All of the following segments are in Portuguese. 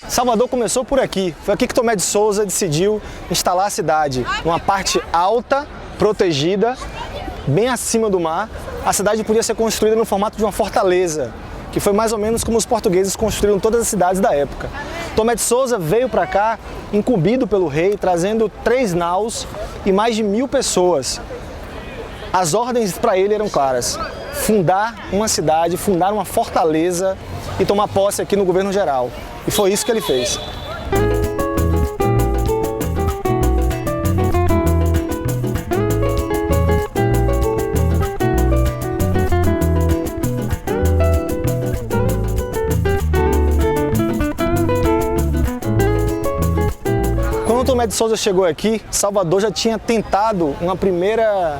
Salvador começou por aqui. Foi aqui que Tomé de Souza decidiu instalar a cidade. Numa parte alta, protegida, bem acima do mar. A cidade podia ser construída no formato de uma fortaleza, que foi mais ou menos como os portugueses construíram todas as cidades da época. Tomé de Souza veio para cá incumbido pelo rei, trazendo 3 naus e mais de 1000 pessoas. As ordens para ele eram claras: fundar uma cidade, fundar uma fortaleza e tomar posse aqui no governo geral. E foi isso que ele fez. Quando Tomé de Souza chegou aqui, Salvador já tinha tentado uma primeira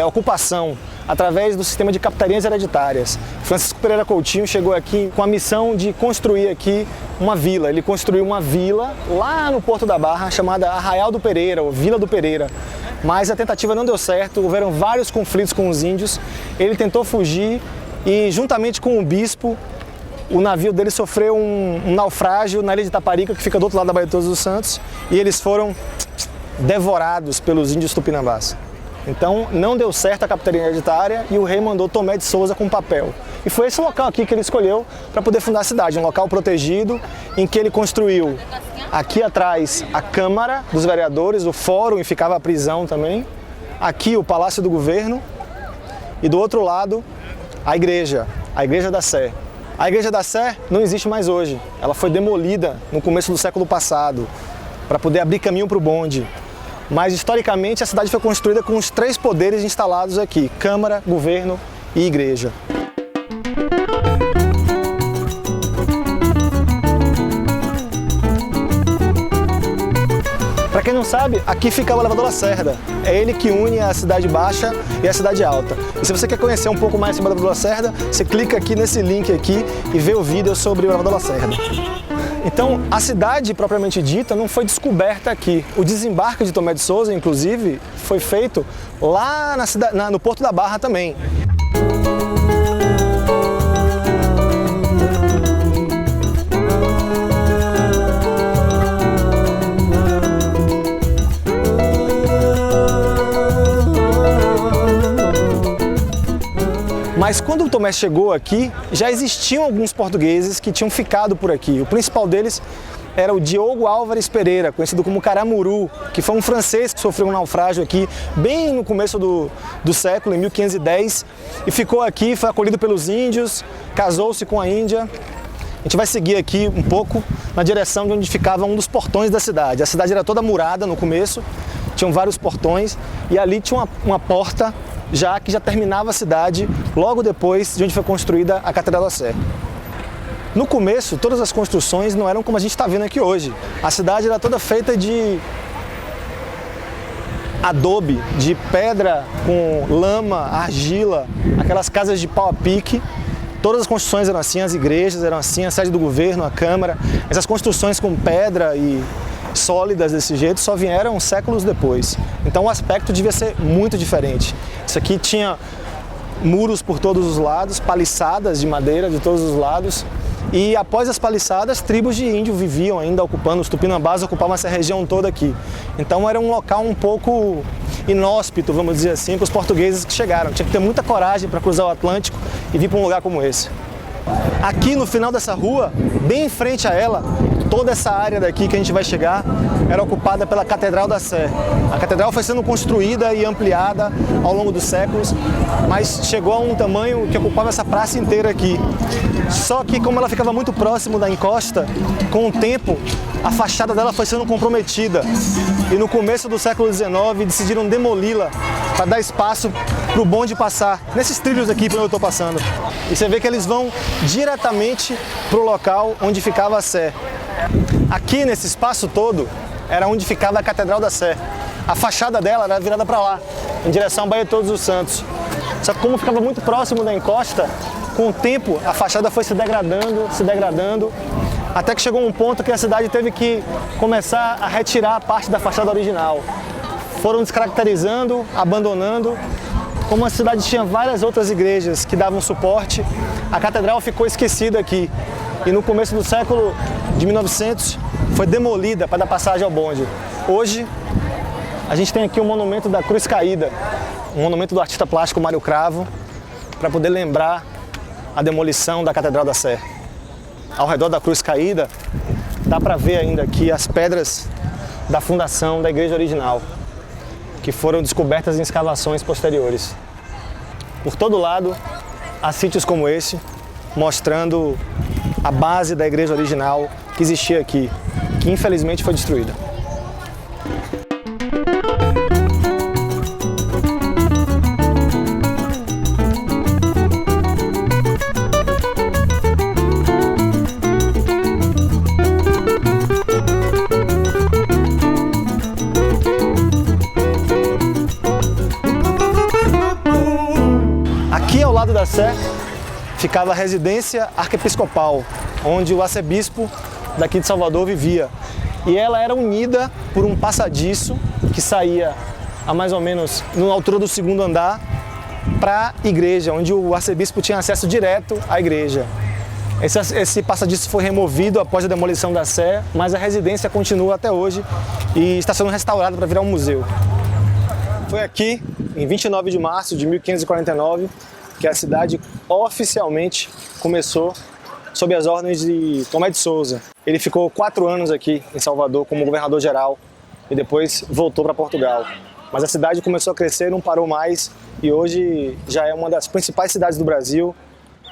ocupação através do sistema de capitanias hereditárias. Francisco Pereira Coutinho chegou aqui com a missão de construir aqui uma vila. Ele construiu uma vila lá no Porto da Barra, chamada Arraial do Pereira, ou Vila do Pereira. Mas a tentativa não deu certo, houveram vários conflitos com os índios. Ele tentou fugir e, juntamente com o bispo, o navio dele sofreu um naufrágio na ilha de Itaparica, que fica do outro lado da Baía de Todos os Santos, e eles foram devorados pelos índios tupinambás. Então não deu certo a capitania hereditária e o rei mandou Tomé de Souza com papel. E foi esse local aqui que ele escolheu para poder fundar a cidade, um local protegido em que ele construiu aqui atrás a Câmara dos Vereadores, o Fórum, e ficava a prisão também, aqui o Palácio do Governo e do outro lado a Igreja da Sé. A Igreja da Sé não existe mais hoje, ela foi demolida no começo do século passado para poder abrir caminho para o bonde. Mas, historicamente, a cidade foi construída com os 3 poderes instalados aqui: Câmara, Governo e Igreja. Para quem não sabe, aqui fica o elevador Lacerda. É ele que une a Cidade Baixa e a Cidade Alta. E se você quer conhecer um pouco mais sobre o elevador Lacerda, você clica aqui nesse link aqui e vê o vídeo sobre o elevador Lacerda. Então, a cidade propriamente dita não foi descoberta aqui. O desembarque de Tomé de Souza, inclusive, foi feito lá no Porto da Barra também. Mas quando o Tomé chegou aqui, já existiam alguns portugueses que tinham ficado por aqui. O principal deles era o Diogo Álvares Pereira, conhecido como Caramuru, que foi um francês que sofreu um naufrágio aqui bem no começo do século, em 1510, e ficou aqui, foi acolhido pelos índios, casou-se com a Índia. A gente vai seguir aqui um pouco na direção de onde ficava um dos portões da cidade. A cidade era toda murada no começo, tinham vários portões, e ali tinha uma porta que já terminava a cidade, logo depois de onde foi construída a Catedral da Sé. No começo, todas as construções não eram como a gente está vendo aqui hoje. A cidade era toda feita de adobe, de pedra com lama, argila, aquelas casas de pau a pique. Todas as construções eram assim, as igrejas eram assim, a sede do governo, a Câmara. Essas construções com pedra e sólidas desse jeito só vieram séculos depois. Então o aspecto devia ser muito diferente. Isso aqui tinha muros por todos os lados, paliçadas de madeira de todos os lados. E após as paliçadas, tribos de índio viviam ainda ocupando, os tupinambás ocupavam essa região toda aqui. Então era um local um pouco inóspito, vamos dizer assim, para os portugueses que chegaram. Tinha que ter muita coragem para cruzar o Atlântico e vir para um lugar como esse. Aqui no final dessa rua, bem em frente a ela, toda essa área daqui que a gente vai chegar era ocupada pela Catedral da Sé. A catedral foi sendo construída e ampliada ao longo dos séculos, mas chegou a um tamanho que ocupava essa praça inteira aqui. Só que, como ela ficava muito próximo da encosta, com o tempo a fachada dela foi sendo comprometida. E no começo do século XIX decidiram demoli-la para dar espaço para o bonde passar, nesses trilhos aqui por onde eu estou passando. E você vê que eles vão diretamente para o local onde ficava a Sé. Aqui nesse espaço todo era onde ficava a Catedral da Sé. A fachada dela era virada para lá, em direção à Baía de Todos os Santos. Só que como ficava muito próximo da encosta, com o tempo a fachada foi se degradando, até que chegou um ponto que a cidade teve que começar a retirar parte da fachada original. Foram descaracterizando, abandonando. Como a cidade tinha várias outras igrejas que davam suporte, a catedral ficou esquecida aqui. e no começo do século de 1900 foi demolida para dar passagem ao bonde. Hoje a gente tem aqui o monumento da Cruz Caída, um monumento do artista plástico Mário Cravo, para poder lembrar a demolição da Catedral da Sé. Ao redor da Cruz Caída dá para ver ainda aqui as pedras da fundação da igreja original, que foram descobertas em escavações posteriores. Por todo lado, há sítios como esse, mostrando a base da igreja original que existia aqui, que infelizmente foi destruída. Aqui ao lado da Sé ficava a residência arquiepiscopal, onde o arcebispo daqui de Salvador vivia. E ela era unida por um passadiço que saía a mais ou menos na altura do segundo andar para a igreja, onde o arcebispo tinha acesso direto à igreja. Esse passadiço foi removido após a demolição da Sé, mas a residência continua até hoje e está sendo restaurada para virar um museu. Foi aqui, em 29 de março de 1549, que a cidade oficialmente começou sob as ordens de Tomé de Souza. Ele ficou 4 anos aqui em Salvador como governador-geral e depois voltou para Portugal. Mas a cidade começou a crescer, não parou mais e hoje já é uma das principais cidades do Brasil,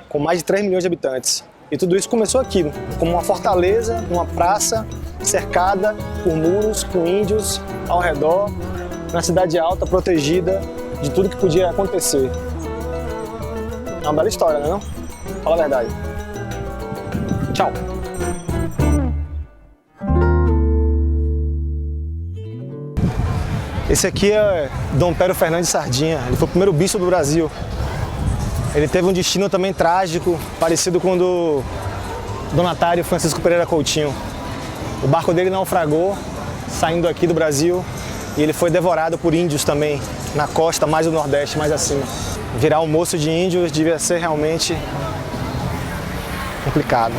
com mais de 3 milhões de habitantes. E tudo isso começou aqui, como uma fortaleza, uma praça cercada por muros, com índios ao redor, na cidade alta, protegida de tudo que podia acontecer. É uma bela história, não é não? Fala a verdade. Tchau. Esse aqui é Dom Pero Fernandes Sardinha. Ele foi o primeiro bispo do Brasil. Ele teve um destino também trágico, parecido com o do donatário Francisco Pereira Coutinho. O barco dele naufragou, saindo aqui do Brasil, e ele foi devorado por índios também, na costa, mais do Nordeste, mais acima. Virar almoço de índios devia ser realmente complicado.